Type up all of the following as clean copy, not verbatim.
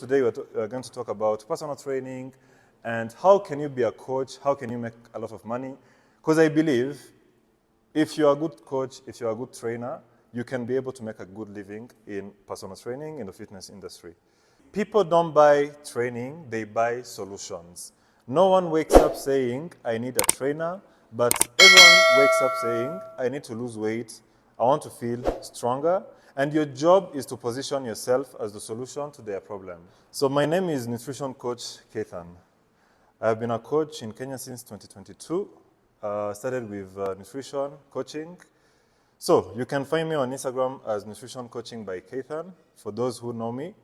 Today we're going to talk about personal training and how can you be a coach, how can you make a lot of money. Because I believe if you're a good coach, if you're a good trainer, you can be able to make a good living in personal training in the fitness industry. People don't buy training, they buy solutions. No one wakes up saying, I need a trainer, but everyone wakes up saying, I need to lose weight, I want to feel stronger, and your job is to position yourself as the solution to their problem. So my name is Nutrition Coach Keithen. I've been a coach in Kenya since 2022. Started with nutrition coaching. So you can find me on Instagram as Nutrition Coaching by Keithen, for those who know me.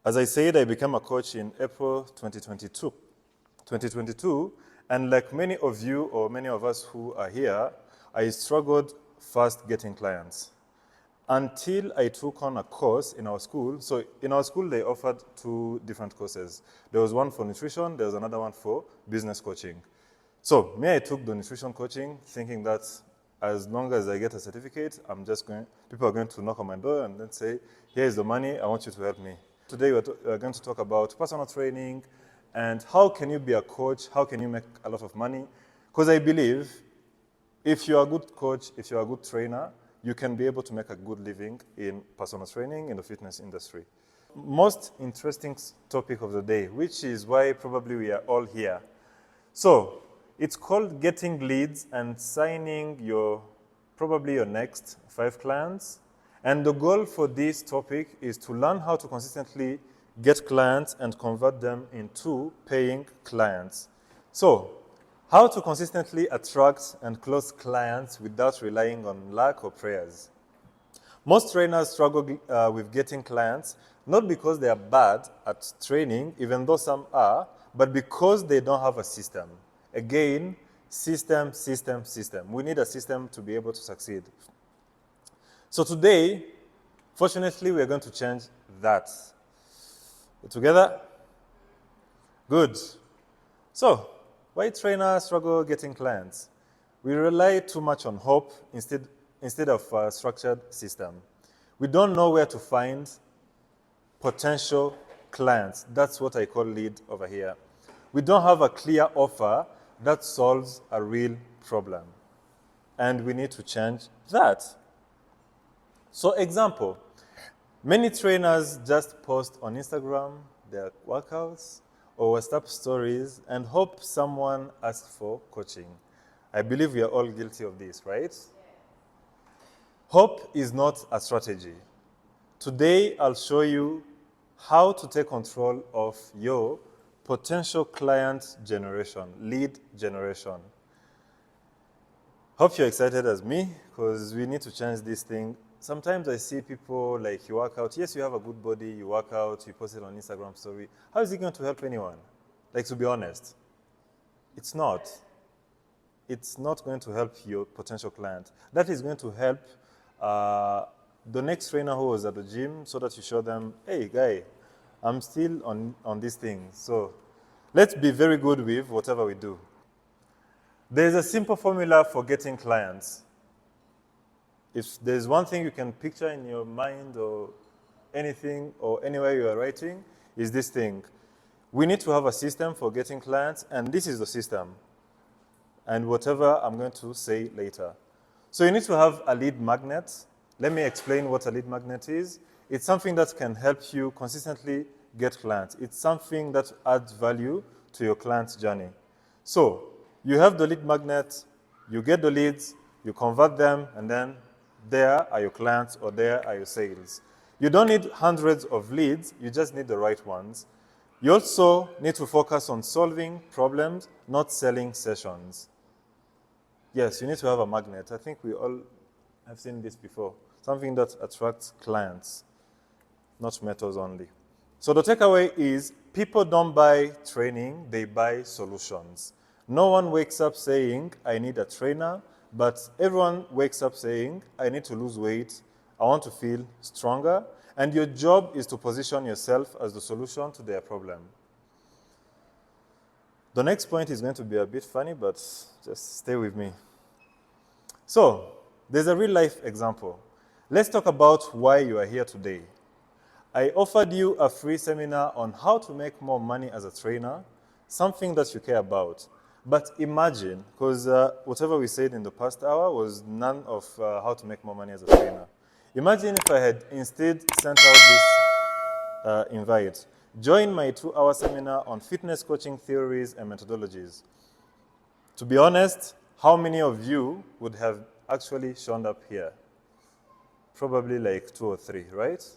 As I said, I became a coach in April 2022, and like many of you or many of us who are here, I struggled first getting clients until I took on a course in our school. So in our school, they offered two different courses. There was one for nutrition, there was another one for business coaching. So I took the nutrition coaching thinking that as long as I get a certificate, people are going to knock on my door and then say, here is the money, I want you to help me. Today we're going to talk about personal training and how can you be a coach, how can you make a lot of money. Because I believe if you're a good coach, if you're a good trainer, you can be able to make a good living in personal training in the fitness industry. Most interesting topic of the day, which is why probably we are all here. So it's called getting leads and signing probably your next 5 clients. And the goal for this topic is to learn how to consistently get clients and convert them into paying clients. So, how to consistently attract and close clients without relying on luck or prayers. Most trainers struggle with getting clients, not because they are bad at training, even though some are, but because they don't have a system. Again, system. We need a system to be able to succeed. So today, fortunately, we are going to change that. Together? Good. So, why trainers struggle getting clients? We rely too much on hope instead of a structured system. We don't know where to find potential clients. That's what I call lead over here. We don't have a clear offer that solves a real problem. And we need to change that. So example, many trainers just post on Instagram their workouts or WhatsApp stories and hope someone asks for coaching. I believe we are all guilty of this, right? Hope is not a strategy. Today, I'll show you how to take control of your potential client generation, lead generation. Hope you're excited as me, because we need to change this thing. Sometimes I see people like you work out. Yes, you have a good body, you work out, you post it on Instagram story. How is it going to help anyone? Like, to be honest, it's not. It's not going to help your potential client. That is going to help the next trainer who was at the gym so that you show them, hey, guy, I'm still on this thing. So let's be very good with whatever we do. There's a simple formula for getting clients. If there's one thing you can picture in your mind or anything or anywhere you are writing, is this thing. We need to have a system for getting clients, and this is the system. And whatever I'm going to say later. So you need to have a lead magnet. Let me explain what a lead magnet is. It's something that can help you consistently get clients. It's something that adds value to your client's journey. So you have the lead magnet, you get the leads, you convert them, and then there are your clients or there are your sales. You don't need hundreds of leads, you just need the right ones. You also need to focus on solving problems, not selling sessions. Yes, you need to have a magnet. I think we all have seen this before. Something that attracts clients, not methods only. So the takeaway is people don't buy training, they buy solutions. No one wakes up saying, I need a trainer, but everyone wakes up saying, I need to lose weight, I want to feel stronger, and your job is to position yourself as the solution to their problem. The next point is going to be a bit funny, but just stay with me. So, there's a real life example. Let's talk about why you are here today. I offered you a free seminar on how to make more money as a trainer, something that you care about. But imagine, because whatever we said in the past hour was none of how to make more money as a trainer. Imagine if I had instead sent out this invite. Join my 2-hour seminar on fitness coaching theories and methodologies. To be honest, how many of you would have actually shown up here? Probably like 2 or 3, right?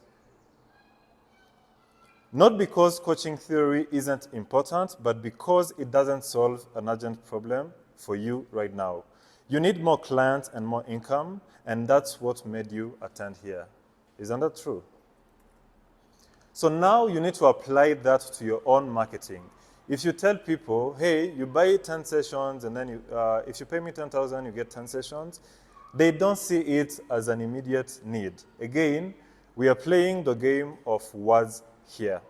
Not because coaching theory isn't important, but because it doesn't solve an urgent problem for you right now. You need more clients and more income, and that's what made you attend here. Isn't that true? So now you need to apply that to your own marketing. If you tell people, hey, you buy 10 sessions, and then if you pay me 10,000, you get 10 sessions, they don't see it as an immediate need. Again, we are playing the game of words here.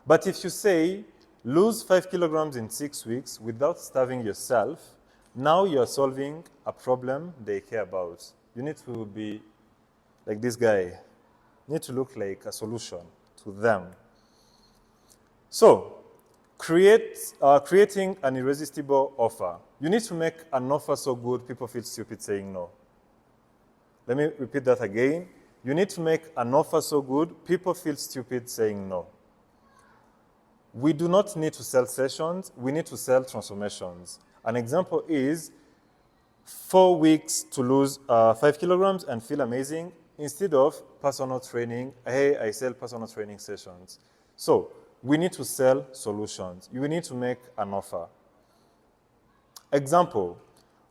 But if you say, lose 5 kilograms in 6 weeks without starving yourself, now you're solving a problem they care about. You need to be like this guy. You need to look like a solution to them. So, creating an irresistible offer. You need to make an offer so good people feel stupid saying no. Let me repeat that again. You need to make an offer so good people feel stupid saying no. We do not need to sell sessions, we need to sell transformations. An example is 4 weeks to lose 5 kilograms and feel amazing instead of personal training. Hey, I sell personal training sessions. So we need to sell solutions. You need to make an offer. Example,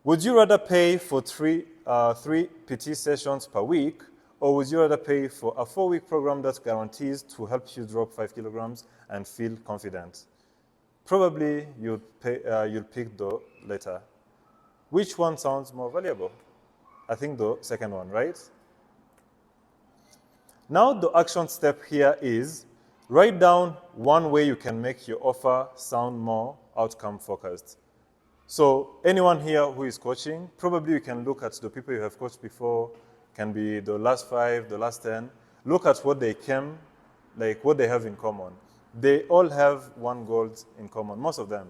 would you rather pay for three PT sessions per week, or would you rather pay for a 4-week program that guarantees to help you drop 5 kilograms and feel confident? Probably you'll pick the latter. Which one sounds more valuable? I think the second one, right? Now the action step here is write down one way you can make your offer sound more outcome focused. So anyone here who is coaching, probably you can look at the people you have coached before, can be the last 5, the last 10. Look at what they what they have in common. They all have one goal in common, most of them.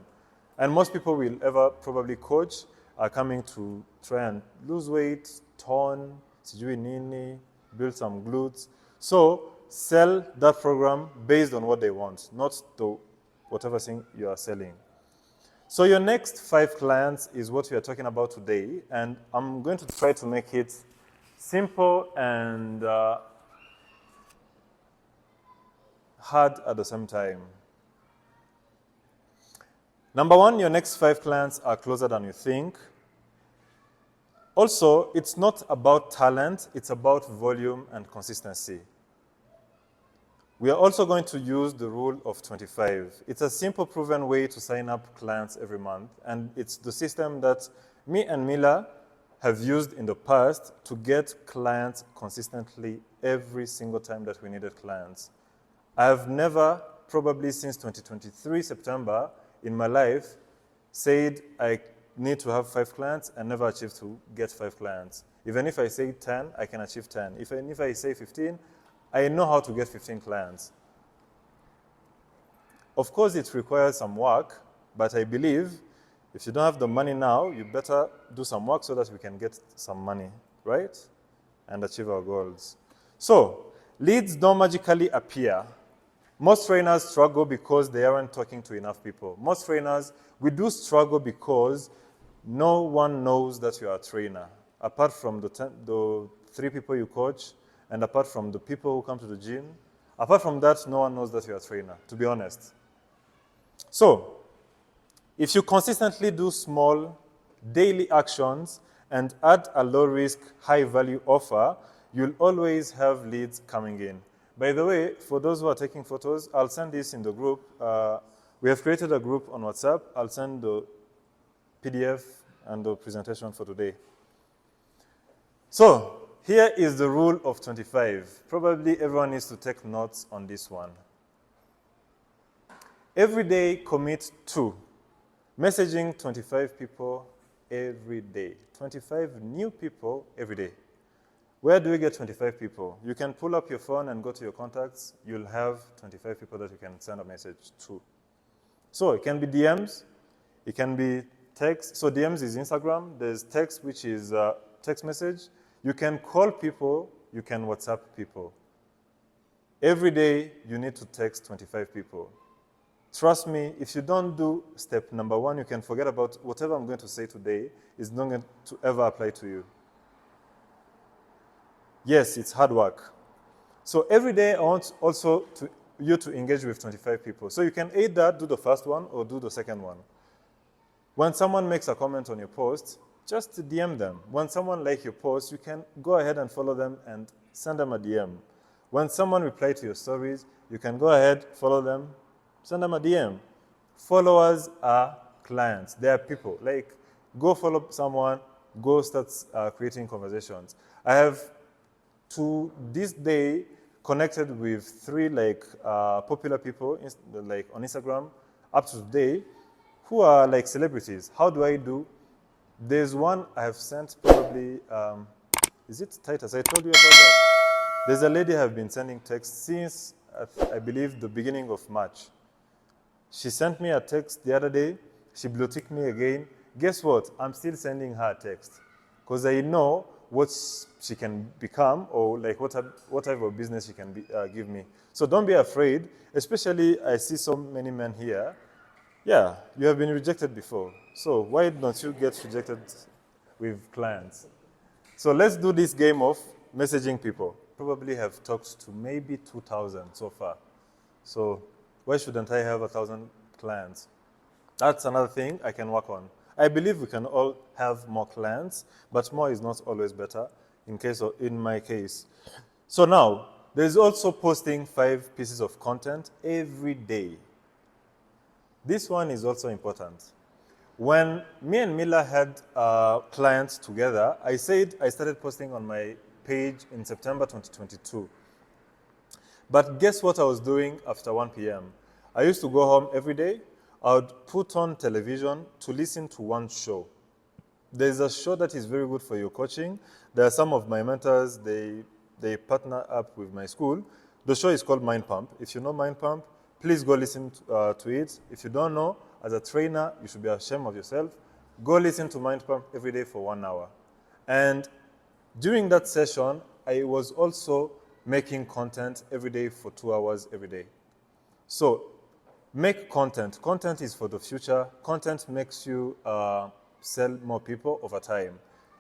And most people will ever probably coach are coming to try and lose weight, tone, sijui nini, build some glutes. So sell that program based on what they want, not the whatever thing you are selling. So your next 5 clients is what we are talking about today, and I'm going to try to make it simple and hard at the same time. Number 1, your next 5 clients are closer than you think. Also, it's not about talent, it's about volume and consistency. We are also going to use the rule of 25. It's a simple, proven way to sign up clients every month, and it's the system that me and Mila have used in the past to get clients consistently every single time that we needed clients. I have never, probably since 2023 September, in my life, said I need to have 5 clients and never achieved to get 5 clients. Even if I say 10, I can achieve 10. Even if I say 15, I know how to get 15 clients. Of course, it requires some work, but I believe if you don't have the money now, you better do some work so that we can get some money, right? And achieve our goals. So, leads don't magically appear. Most trainers struggle because they aren't talking to enough people. Most trainers, we do struggle because no one knows that you are a trainer. Apart from the 3 people you coach, and apart from the people who come to the gym, apart from that, no one knows that you're a trainer, to be honest. So, if you consistently do small, daily actions and add a low-risk, high-value offer, you'll always have leads coming in. By the way, for those who are taking photos, I'll send this in the group. We have created a group on WhatsApp. I'll send the PDF and the presentation for today. So, here is the rule of 25. Probably everyone needs to take notes on this one. Every day, commit to messaging 25 people every day. 25 new people every day. Where do we get 25 people? You can pull up your phone and go to your contacts. You'll have 25 people that you can send a message to. So it can be DMs. It can be text. So DMs is Instagram. There's text, which is text message. You can call people. You can WhatsApp people. Every day, you need to text 25 people. Trust me, if you don't do step number 1, you can forget about whatever I'm going to say today is not going to ever apply to you. Yes, it's hard work. So every day, I want also you to engage with 25 people. So you can either do the first one or do the second one. When someone makes a comment on your post, just DM them. When someone likes your post, you can go ahead and follow them and send them a DM. When someone replies to your stories, you can go ahead, follow them, send them a DM. Followers are clients. They are people. Like, go follow someone, go start creating conversations. I have, to this day, connected with 3 popular people like on Instagram up to today who are like celebrities. How do I do? There's one I have sent probably, is it Titus? I told you about that. There's a lady I have been sending texts since, I believe, the beginning of March. She sent me a text the other day. She blue-ticked me again. Guess what? I'm still sending her a text because I know what she can become or like what type of business she can give me. So don't be afraid, especially I see so many men here. Yeah, you have been rejected before. So why don't you get rejected with clients? So let's do this game of messaging people. Probably have talked to maybe 2,000 so far. So why shouldn't I have 1,000 clients? That's another thing I can work on. I believe we can all have more clients, but more is not always better in my case. So now, there's also posting 5 pieces of content every day. This one is also important. When me and Mila had clients together, I said I started posting on my page in September 2022. But guess what I was doing after 1 p.m.? I used to go home every day. I would put on television to listen to one show. There's a show that is very good for your coaching. There are some of my mentors, they partner up with my school. The show is called Mind Pump. If you know Mind Pump, please go listen to it. If you don't know, as a trainer, you should be ashamed of yourself. Go listen to Mind Pump every day for 1 hour. And during that session, I was also making content every day for 2 hours every day. So make content. Content is for the future. Content makes you sell more people over time.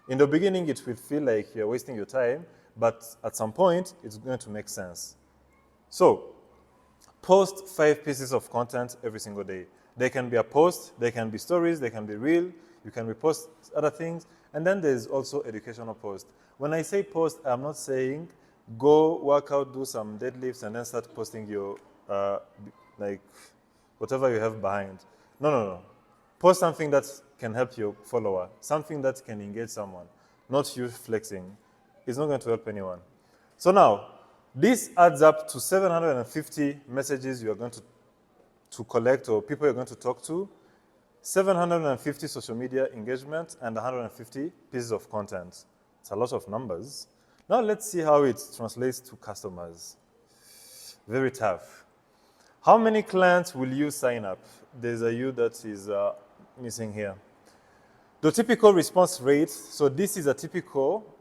In the beginning, it will feel like you're wasting your time, but at some point, it's going to make sense. So post 5 pieces of content every single day. They can be a post, they can be stories, they can be reel, you can repost other things, and then there's also educational post. When I say post, I'm not saying go work out, do some deadlifts, and then start posting your, whatever you have behind. No. Post something that can help your follower, something that can engage someone, not you flexing. It's not going to help anyone. So now, this adds up to 750 messages you are going to collect or people you're going to talk to, 750 social media engagement, and 150 pieces of content. It's a lot of numbers. Now let's see how it translates to customers. Very tough. How many clients will you sign up? There's a U that is missing here. The typical response rate, so this is a typical,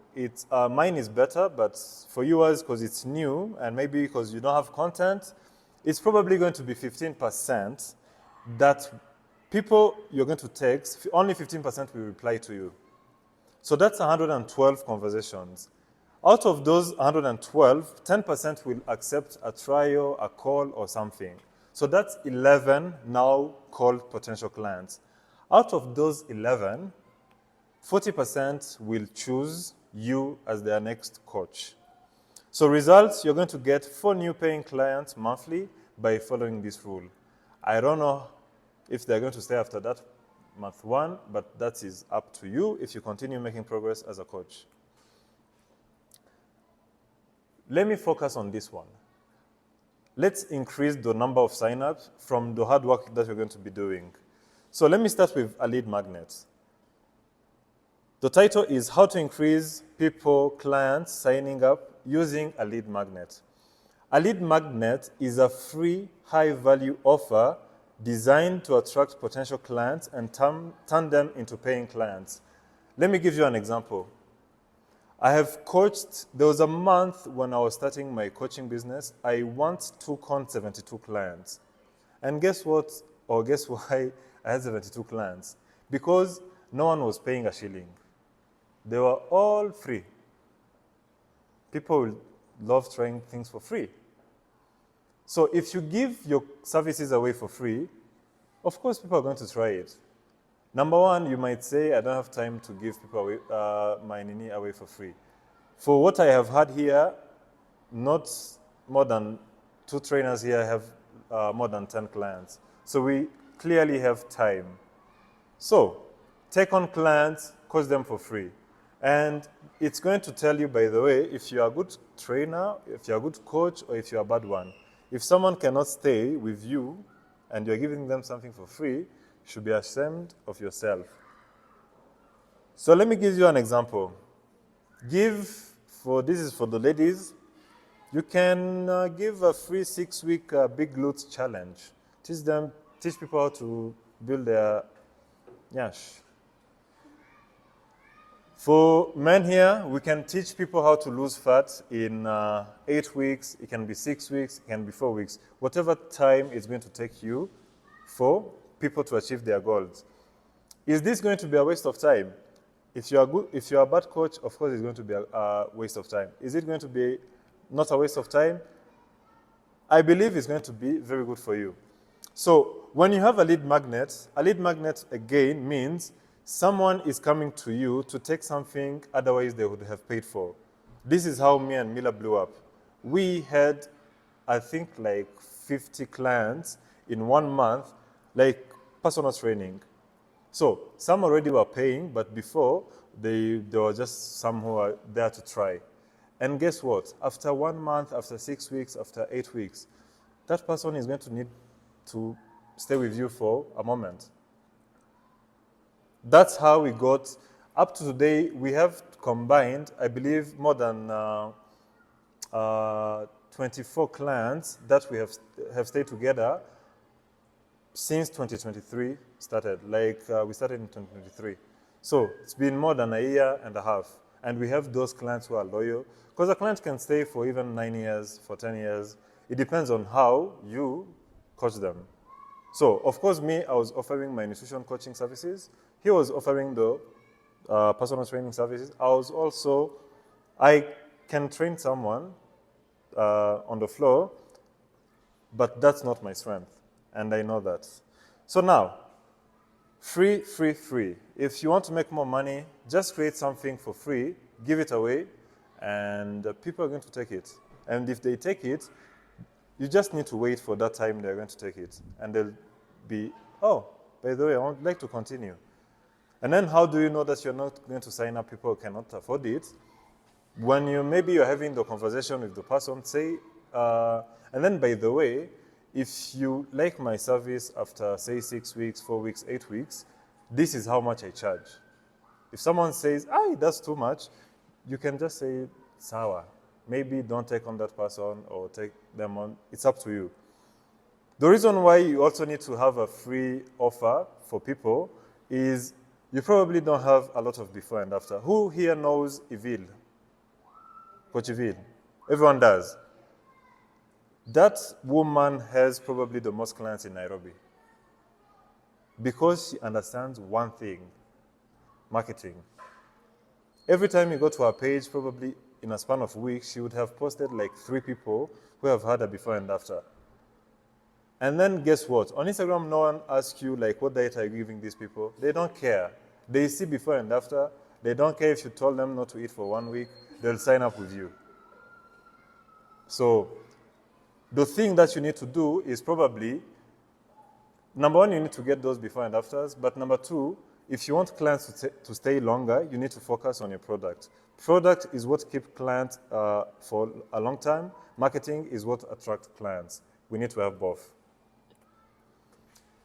mine is better, but for yours, because it's new and maybe because you don't have content, it's probably going to be 15% that people you're going to text, only 15% will reply to you. So that's 112 conversations. Out of those 112, 10% will accept a trial, a call, or something. So that's 11 now called potential clients. Out of those 11, 40% will choose you as their next coach. So results, you're going to get 4 new paying clients monthly by following this rule. I don't know if they're going to stay after that month 1, but that is up to you if you continue making progress as a coach. Let me focus on this one. Let's increase the number of signups from the hard work that you're going to be doing. So let me start with a lead magnet. The title is How to Increase People, Clients Signing Up Using a Lead Magnet. A lead magnet is a free, high-value offer designed to attract potential clients and turn them into paying clients. Let me give you an example. I have coached, there was a month when I was starting my coaching business, I once took on 72 clients. And guess what, or guess why I had 72 clients? Because no one was paying a shilling. They were all free. People love trying things for free. So if you give your services away for free, of course people are going to try it. Number one, you might say, I don't have time to give people away, my nini away for free. For what I have had here, not more than 2 trainers here have more than 10 clients. So we clearly have time. So take on clients, coach them for free. And it's going to tell you, by the way, if you're a good trainer, if you're a good coach, or if you're a bad one. If someone cannot stay with you and you're giving them something for free, you should be ashamed of yourself. So let me give you an example. This is for the ladies. You can give a free 6-week big glutes challenge. Teach people how to build their yash. For men here, we can teach people how to lose fat in 8 weeks. It can be 6 weeks, it can be 4 weeks. Whatever time it's going to take you for people to achieve their goals. Is this going to be a waste of time? If you're a bad coach, of course it's going to be a waste of time. Is it going to be not a waste of time? I believe it's going to be very good for you. So when you have a lead magnet again means someone is coming to you to take something otherwise they would have paid for. This is how me and Mila blew up. We had, I think, like 50 clients in 1 month, like personal training. So some already were paying, but before, there were just some who were there to try. And guess what? After 1 month, after 6 weeks, after 8 weeks, that person is going to need to stay with you for a moment. That's how we got, up to today, we have combined, I believe, more than 24 clients that we have stayed together since 2023 started. We started in 2023. So it's been more than a year and a half. And we have those clients who are loyal. Because a client can stay for even 9 years, for 10 years. It depends on how you coach them. So, of course, me, I was offering my nutrition coaching services. He was offering the personal training services. I can train someone on the floor, but that's not my strength, and I know that. So now, free. If you want to make more money, just create something for free, give it away, and people are going to take it. And if they take it, you just need to wait for that time they're going to take it. And they'll be, oh, by the way, I would like to continue. And then how do you know that you're not going to sign up people who cannot afford it? When maybe you're having the conversation with the person, say, and then by the way, if you like my service after, say, 6 weeks, 4 weeks, 8 weeks, this is how much I charge. If someone says, that's too much, you can just say, sawa. Maybe don't take on that person or take them on. It's up to you. The reason why you also need to have a free offer for people is you probably don't have a lot of before and after. Who here knows Evil? Coach Evil? Everyone does. That woman has probably the most clients in Nairobi because she understands one thing, marketing. Every time you go to her page, probably in a span of weeks, she would have posted like 3 people who have had a before and after. And then guess what? On Instagram, no one asks you like, what diet are you giving these people? They don't care. They see before and after. They don't care if you told them not to eat for 1 week. They'll sign up with you. So the thing that you need to do is probably, number one, you need to get those before and afters. But number 2, if you want clients to stay longer, you need to focus on your product. Product is what keeps clients for a long time. Marketing is what attracts clients. We need to have both.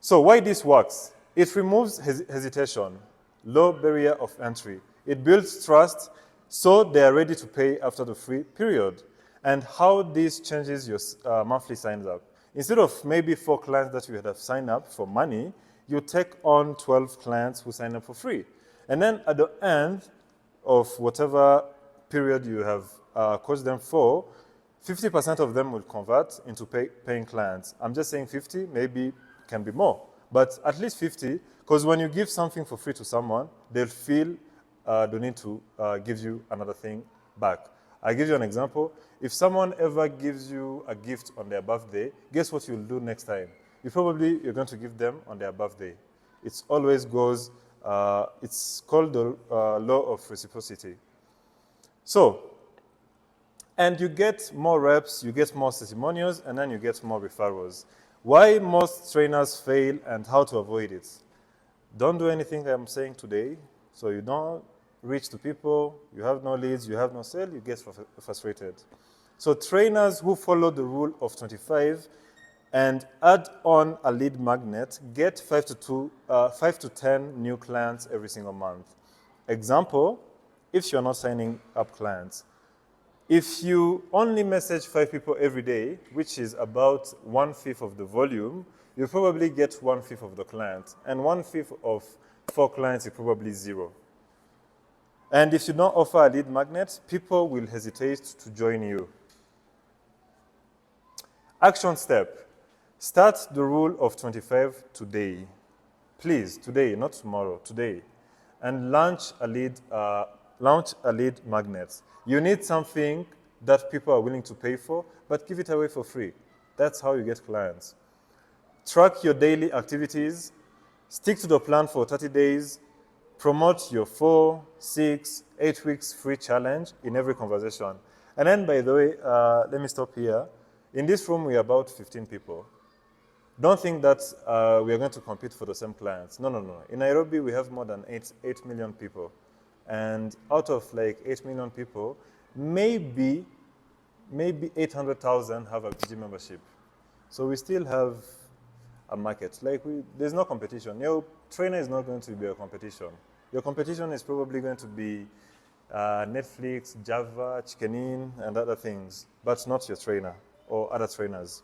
So why this works? It removes hesitation, low barrier of entry. It builds trust, so they are ready to pay after the free period. And how this changes your monthly signs up. Instead of maybe 4 clients that you had have signed up for money, you take on 12 clients who sign up for free. And then at the end of whatever period you have coached them for, 50% of them will convert into paying clients. I'm just saying 50, maybe can be more, but at least 50, because when you give something for free to someone, they'll feel the need to give you another thing back. I'll give you an example. If someone ever gives you a gift on their birthday, guess what you'll do next time? You're going to give them on their birthday. It always goes, it's called the law of reciprocity. So, and you get more reps, you get more testimonials, and then you get more referrals. Why most trainers fail and how to avoid it? Don't do anything I'm saying today. So you don't reach to people, you have no leads, you have no sale, you get frustrated. So trainers who follow the rule of 25 and add on a lead magnet get 5 to 10 new clients every single month. Example, if you're not signing up clients, if you only message 5 people every day, which is about 1/5 of the volume, you'll probably get 1/5 of the clients. And 1/5 of 4 clients is probably 0. And if you don't offer a lead magnet, people will hesitate to join you. Action step. Start the rule of 25 today. Please, today, not tomorrow, today. And launch a lead magnet. You need something that people are willing to pay for, but give it away for free. That's how you get clients. Track your daily activities. Stick to the plan for 30 days. Promote your 4, 6, 8 weeks free challenge in every conversation. And then, by the way, let me stop here. In this room, we are about 15 people. Don't think that we are going to compete for the same clients. No, no, no. In Nairobi, we have more than 8 million people. And out of like 8 million people, maybe 800,000 have a gym membership. So we still have a market. There's no competition. Your trainer is not going to be a competition. Your competition is probably going to be Netflix, Java, Chicken Inn, and other things, but not your trainer or other trainers.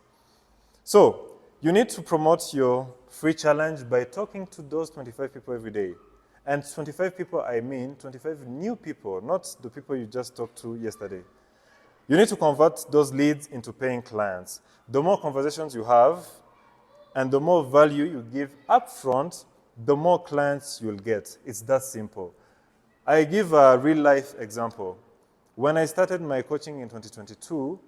So you need to promote your free challenge by talking to those 25 people every day. And 25 people, I mean 25 new people, not the people you just talked to yesterday. You need to convert those leads into paying clients. The more conversations you have and the more value you give upfront, the more clients you'll get. It's that simple. I give a real life example. When I started my coaching in 2022,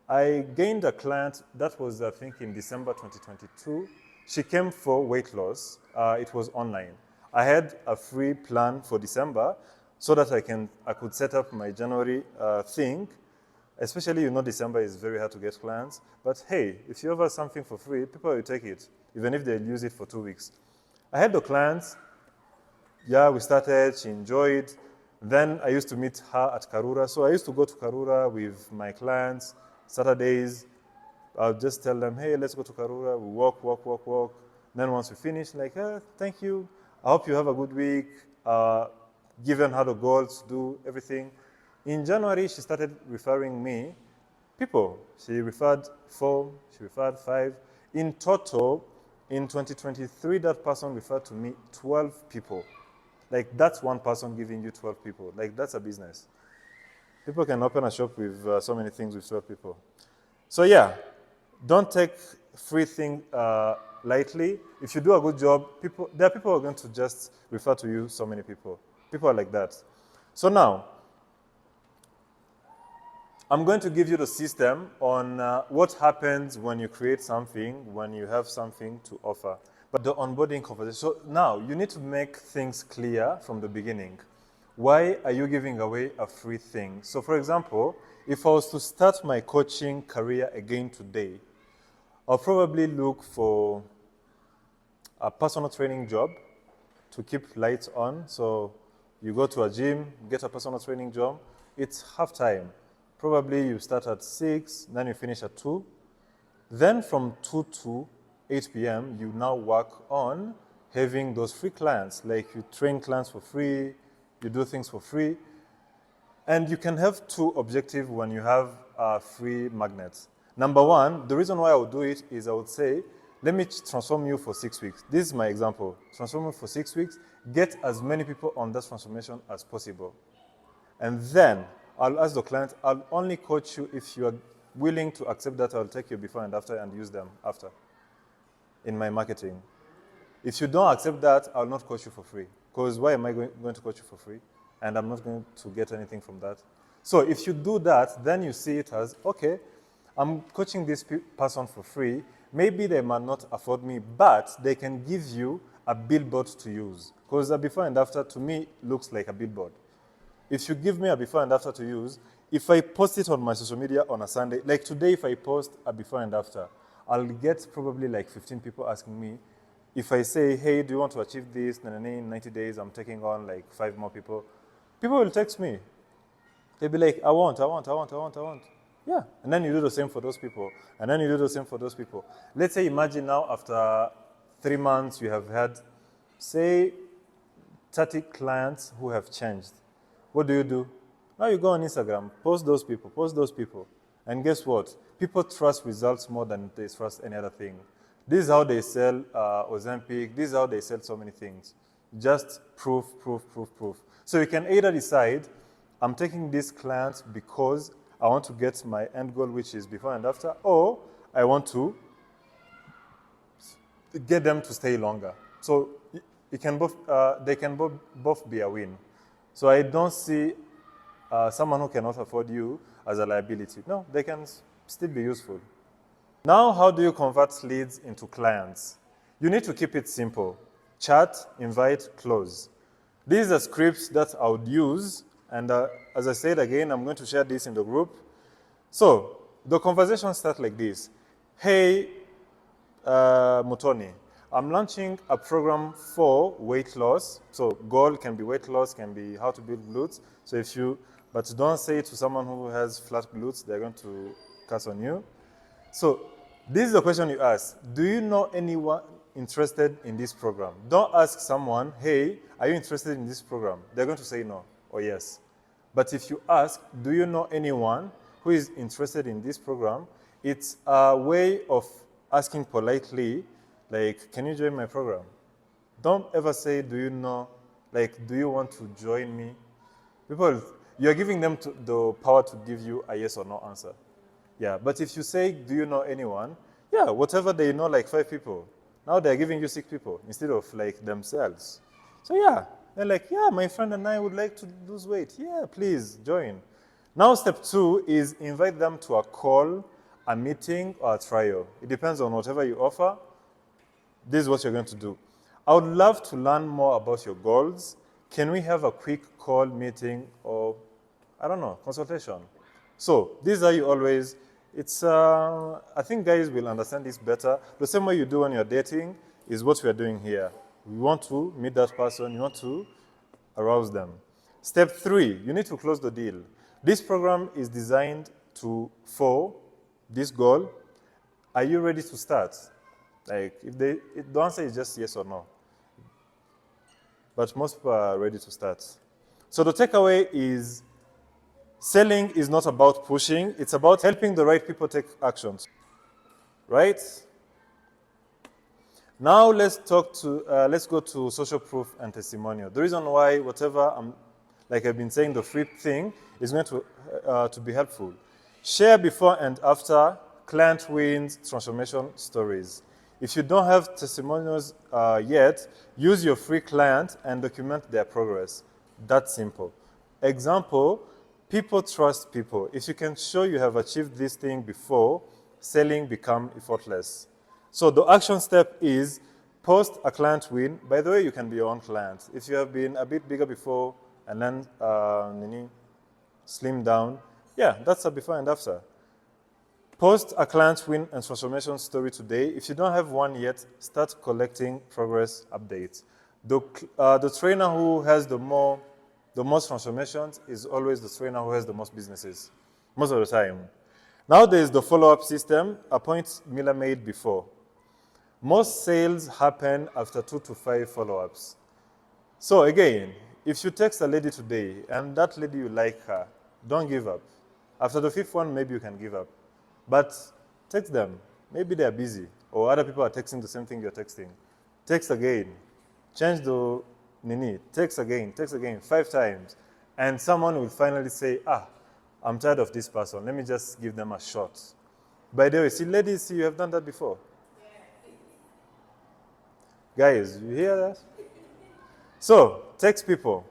I gained a client that was, I think, in December 2022. She came for weight loss. It was online. I had a free plan for December so that I could set up my January thing. Especially, December is very hard to get clients. But hey, if you offer something for free, people will take it, even if they use it for 2 weeks. I had the clients. Yeah, we started. She enjoyed. Then I used to meet her at Karura. So I used to go to Karura with my clients. Saturdays, I'll just tell them, hey, let's go to Karura. We walk. Then once we finish, thank you. I hope you have a good week. Given her the goals, do everything. In January, she started referring me people. She referred 4, she referred 5. In total, in 2023, that person referred to me 12 people. That's one person giving you 12 people. That's a business. People can open a shop with so many things with 12 people. So yeah, don't take free thing lightly. If you do a good job, there are people who are going to just refer to you so many people. People are like that. So now, I'm going to give you the system on what happens when you create something, when you have something to offer. But the onboarding conversation. So now, you need to make things clear from the beginning. Why are you giving away a free thing? So for example, if I was to start my coaching career again today, I'll probably look for a personal training job to keep lights on. So you go to a gym, get a personal training job. It's half time. Probably you start at 6, then you finish at 2. Then from 2 to 8 p.m., you now work on having those free clients. You train clients for free, you do things for free. And you can have two objectives when you have free magnets. Number one, the reason why I would do it is I would say, let me transform you for 6 weeks. This is my example. Transform you for 6 weeks, get as many people on that transformation as possible. And then I'll ask the client, I'll only coach you if you are willing to accept that. I'll take your before and after and use them after in my marketing. If you don't accept that, I'll not coach you for free. Because why am I going to coach you for free? And I'm not going to get anything from that. So if you do that, then you see it as, okay, I'm coaching this person for free. Maybe they might not afford me, but they can give you a billboard to use. Because a before and after, to me, looks like a billboard. If you give me a before and after to use, if I post it on my social media on a Sunday, like today, if I post a before and after, I'll get probably like 15 people asking me, if I say, hey, do you want to achieve this? In 90 days, I'm taking on like 5 more people. People will text me. They'll be like, I want. Yeah, and then you do the same for those people. And then you do the same for those people. Let's say, imagine now after 3 months, you have had, say, 30 clients who have changed. What do? Now you go on Instagram, post those people. And guess what? People trust results more than they trust any other thing. This is how they sell Ozempic. This is how they sell so many things. Just proof. So you can either decide, I'm taking these clients because I want to get my end goal, which is before and after, or I want to get them to stay longer. So they can both be a win. So I don't see someone who cannot afford you as a liability. No, they can still be useful. Now, how do you convert leads into clients? You need to keep it simple. Chat, invite, close. These are scripts that I would use, and as I said again, I'm going to share this in the group. So the conversation starts like this. Hey, Mutoni, I'm launching a program for weight loss. So goal can be weight loss, can be how to build glutes. So but don't say it to someone who has flat glutes, they're going to curse on you. So this is the question you ask. Do you know anyone interested in this program? Don't ask someone, hey, are you interested in this program? They're going to say no or yes. But if you ask, do you know anyone who is interested in this program? It's a way of asking politely, like, can you join my program? Don't ever say, do you know, like, do you want to join me? People, you're giving them the power to give you a yes or no answer. Yeah, but if you say, do you know anyone? Yeah, whatever they know, like 5 people. Now they're giving you 6 people instead of like themselves. So yeah, they're like, yeah, my friend and I would like to lose weight. Yeah, please join. Now step 2 is invite them to a call, a meeting, or a trial. It depends on whatever you offer. This is what you're going to do. I would love to learn more about your goals. Can we have a quick call, meeting, or, I don't know, consultation? So these are you always, I think guys will understand this better. The same way you do when you're dating is what we are doing here. We want to meet that person, you want to arouse them. Step 3, you need to close the deal. This program is designed for this goal. Are you ready to start? Like, the answer is just yes or no. But most people are ready to start. So the takeaway is, selling is not about pushing, it's about helping the right people take actions, right? Now let's go to social proof and testimonial. The reason why like I've been saying, the free thing is going to be helpful. Share before and after, client wins, transformation stories. If you don't have testimonials yet, use your free client and document their progress. That's simple. Example, people trust people. If you can show you have achieved this thing before, selling becomes effortless. So the action step is post a client win. By the way, you can be your own client. If you have been a bit bigger before and then slim down, yeah, that's a before and after. Post a client win and transformation story today. If you don't have one yet, start collecting progress updates. The trainer who has the most transformations is always the trainer who has the most businesses, most of the time. Now there's the follow-up system, a point Miller made before. Most sales happen after 2 to 5 follow-ups. So again, if you text a lady today and that lady you like her, don't give up. After the fifth one, maybe you can give up. But text them. Maybe they're busy or other people are texting the same thing you're texting. Text again. Change the nini. Text again, 5 times. And someone will finally say, I'm tired of this person. Let me just give them a shot. By the way, see, ladies, you have done that before. Guys, you hear that? So, text people.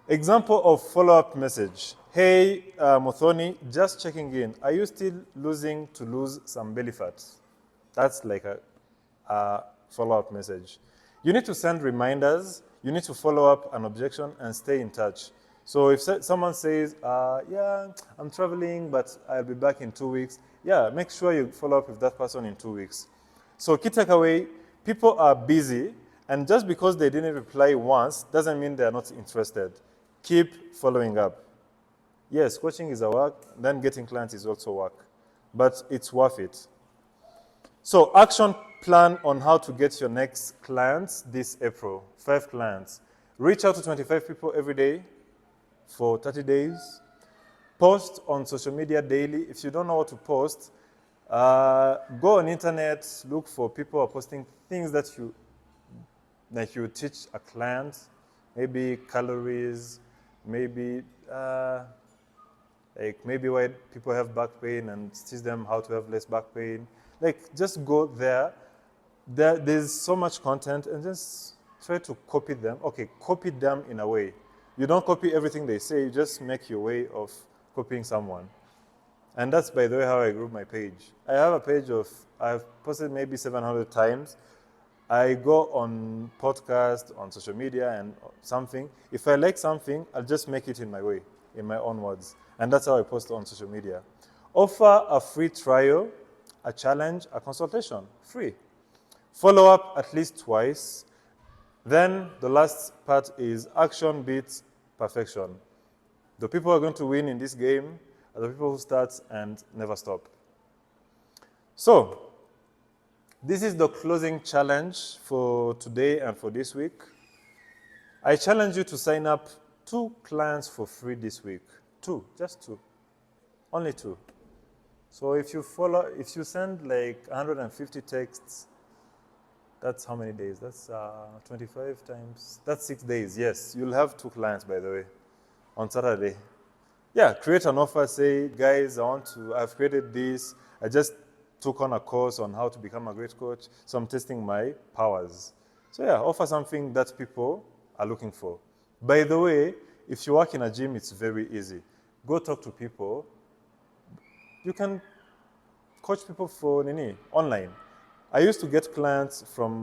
Example of follow-up message. Hey, Mothoni, just checking in. Are you still losing to lose some belly fat? That's like a follow-up message. You need to send reminders. You need to follow up an objection and stay in touch. So if someone says, yeah, I'm traveling, but I'll be back in 2 weeks. Yeah, make sure you follow up with that person in 2 weeks. So key takeaway, people are busy, and just because they didn't reply once doesn't mean they're not interested. Keep following up. Yes, coaching is a work, then getting clients is also work, but it's worth it. So action plan on how to get your next clients this April, 5 clients. Reach out to 25 people every day for 30 days. Post on social media daily. If you don't know what to post, go on internet, look for people who are posting things that you teach a client, maybe calories, maybe maybe why people have back pain and teach them how to have less back pain. Like, just go there. There's so much content and just try to copy them. Okay, copy them in a way. You don't copy everything they say, you just make your way of copying someone. And that's, by the way, how I grew my page. I have a page I've posted maybe 700 times. I go on podcast, on social media and something. If I like something, I'll just make it in my way, in my own words. And that's how I post on social media. Offer a free trial, a challenge, a consultation, free. Follow up at least twice. Then the last part is action beats perfection. The people who are going to win in this game are the people who start and never stop. So, this is the closing challenge for today and for this week. I challenge you to sign up 2 clients for free this week. 2, just 2. Only 2. So if you send like 150 texts, that's how many days? That's 25 times, that's 6 days. Yes, you'll have 2 clients, by the way, on Saturday. Yeah, create an offer, say, guys, I've created this. I just took on a course on how to become a great coach, so I'm testing my powers. So yeah, offer something that people are looking for. By the way, if you work in a gym, it's very easy. Go talk to people. You can coach people for online. I used to get clients from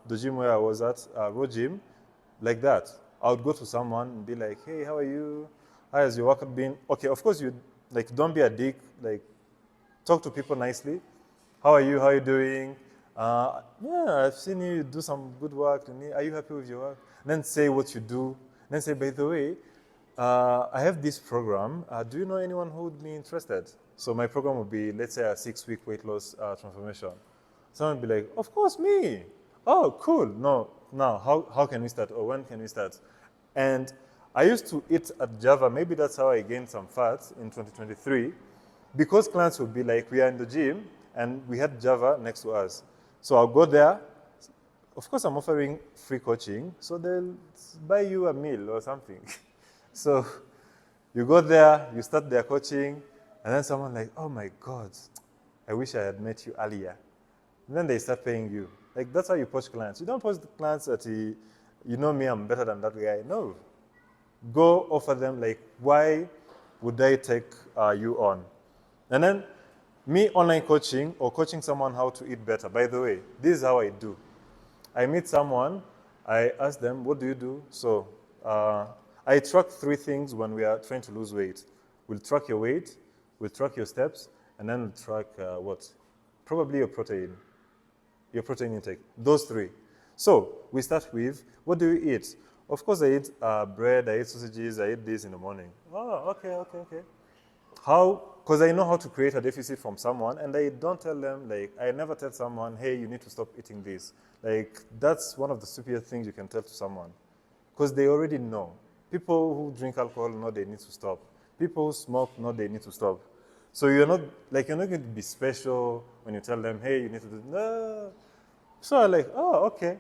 the gym where I was at, Raw Gym, like that. I would go to someone and be like, hey, how are you? How has your workout been? Okay, of course, don't be a dick. Like, talk to people nicely. How are you? How are you doing? Yeah, I've seen you do some good work. Are you happy with your work? Then say what you do. Then say, by the way, I have this program. Do you know anyone who would be interested? So my program would be, let's say, a 6-week weight loss transformation. Someone would be like, of course, me. Oh, cool. No, now, how can we start? Or when can we start? And I used to eat at Java. Maybe that's how I gained some fat in 2023. Because clients would be like, we are in the gym, and we had Java next to us. So I'll go there. Of course, I'm offering free coaching, so they'll buy you a meal or something. So you go there, you start their coaching, and then someone like, oh my God, I wish I had met you earlier. And then they start paying you. Like, that's how you poach clients. You don't poach the clients that you know me, I'm better than that guy. No. Go offer them, like, why would I take you on? And then me online coaching or coaching someone how to eat better. By the way, this is how I do. I meet someone, I ask them, what do you do? So I track 3 things when we are trying to lose weight. We'll track your weight, we'll track your steps, and then we'll track what? Probably your protein intake. Those 3. So we start with, what do you eat? Of course, I eat bread, I eat sausages, I eat this in the morning. Oh, okay. How? Because I know how to create a deficit from someone, and I don't tell them, like, I never tell someone, hey, you need to stop eating this. Like, that's one of the stupidest things you can tell to someone. because they already know. People who drink alcohol know they need to stop. People who smoke know they need to stop. So you're not going to be special when you tell them, hey, you need to do, no. So I'm like, oh, okay.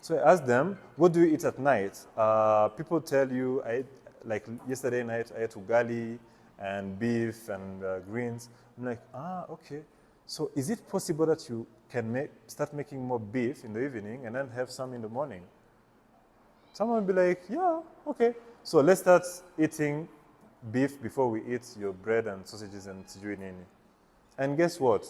So I asked them, what do you eat at night? People tell you, like yesterday night, I ate ugali and beef and greens. I'm like, okay. So is it possible that you can start making more beef in the evening and then have some in the morning? Someone will be like, yeah, okay. So let's start eating beef before we eat your bread and sausages and sijui nini. And guess what?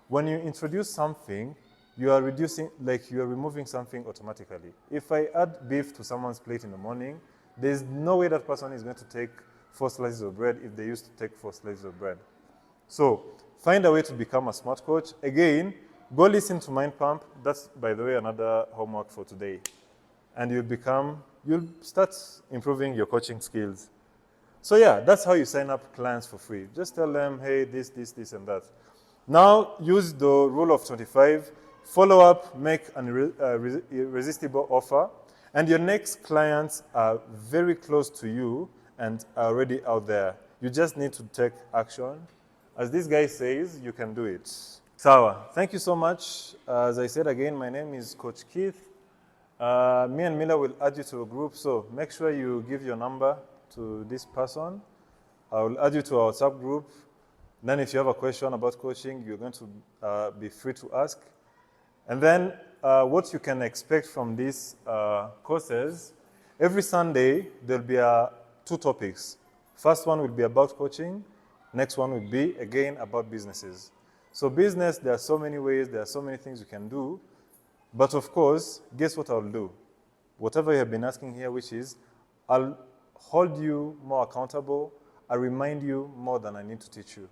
When you introduce something, you are removing something automatically. If I add beef to someone's plate in the morning, there's no way that person is going to take 4 slices of bread if they used to take 4 slices of bread. So find a way to become a smart coach. Again, go listen to Mind Pump. That's, by the way, another homework for today. And you'll start improving your coaching skills. So yeah, that's how you sign up clients for free. Just tell them, hey, this, and that. Now use the rule of 25. Follow up, make an irresistible offer, and your next clients are very close to you and are already out there. You just need to take action. As this guy says, you can do it. Sawa, thank you so much. As I said again, my name is Coach Keith. Me and Mila will add you to a group, so make sure you give your number to this person. I will add you to our WhatsApp group. Then if you have a question about coaching, you're going to be free to ask. And then what you can expect from these courses, every Sunday there'll be 2 topics. First one will be about coaching. Next one will be, again, about businesses. So business, there are so many ways, there are so many things you can do. But of course, guess what I'll do? Whatever you have been asking here, which is, I'll hold you more accountable. I'll remind you more than I need to teach you.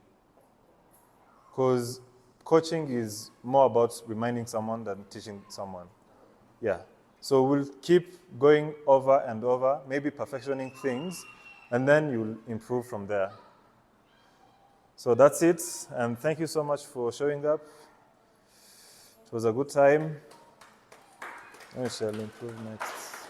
Because coaching is more about reminding someone than teaching someone. Yeah. So we'll keep going over and over, maybe perfectioning things, and then you'll improve from there. So that's it, and thank you so much for showing up. It was a good time. I shall improve next.